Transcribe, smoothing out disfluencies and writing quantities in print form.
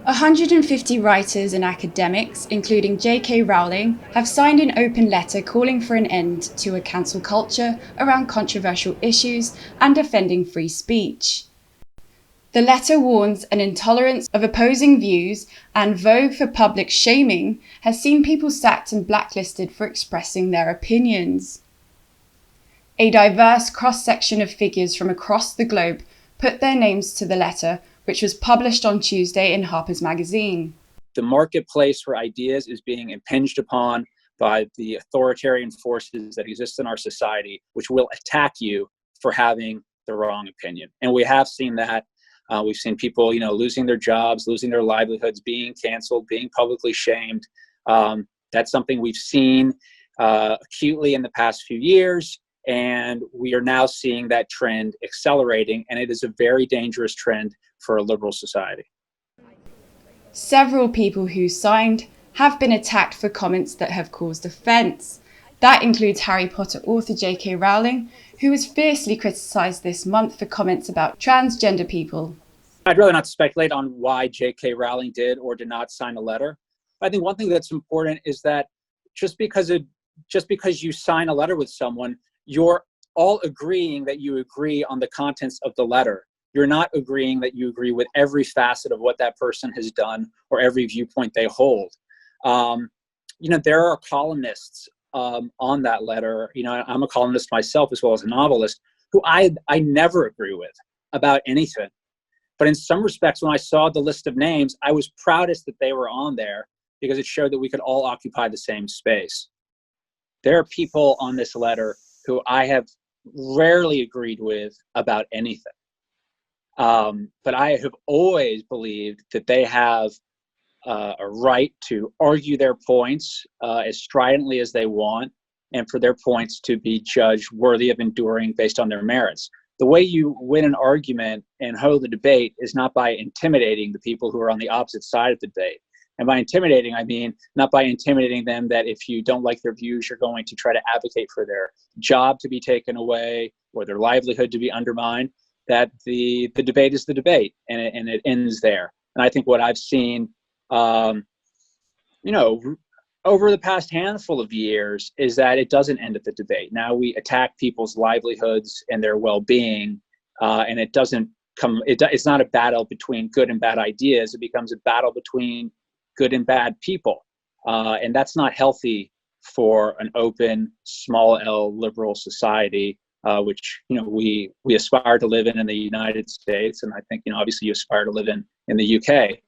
150 writers and academics, including J.K. Rowling, have signed an open letter calling for an end to a cancel culture around controversial issues and defending free speech. The letter warns an intolerance of opposing views, and Vogue for public shaming has seen people sacked and blacklisted for expressing their opinions. A diverse cross-section of figures from across the globe put their names to the letter, which was published on Tuesday in Harper's magazine. The marketplace for ideas is being impinged upon by the authoritarian forces that exist in our society, which will attack you for having the wrong opinion. And we have seen that. We've seen people, losing their jobs, losing their livelihoods, being canceled, being publicly shamed. That's something we've seen acutely in the past few years. And we are now seeing that trend accelerating, and it is a very dangerous trend for a liberal society. Several people who signed have been attacked for comments that have caused offence. That includes Harry Potter author J.K. Rowling, who was fiercely criticised this month for comments about transgender people. I'd rather not speculate on why J.K. Rowling did or did not sign a letter. I think one thing that's important is that just because you sign a letter with someone, you're all agreeing that you agree on the contents of the letter. You're not agreeing that you agree with every facet of what that person has done or every viewpoint they hold. There are columnists on that letter. I'm a columnist myself as well as a novelist who I never agree with about anything. But in some respects, when I saw the list of names, I was proudest that they were on there because it showed that we could all occupy the same space. There are people on this letter who I have rarely agreed with about anything. But I have always believed that they have a right to argue their points as stridently as they want, and for their points to be judged worthy of enduring based on their merits. The way you win an argument and hold the debate is not by intimidating the people who are on the opposite side of the debate. And by intimidating, I mean not by intimidating them that if you don't like their views, you're going to try to advocate for their job to be taken away or their livelihood to be undermined, that the debate is the debate and it ends there. And I think what I've seen, over the past handful of years is that it doesn't end at the debate. Now we attack people's livelihoods and their well-being, and it's not a battle between good and bad ideas. It becomes a battle between good and bad people. And that's not healthy for an open, small L liberal society, which, we aspire to live in the United States. And I think, obviously you aspire to live in the UK.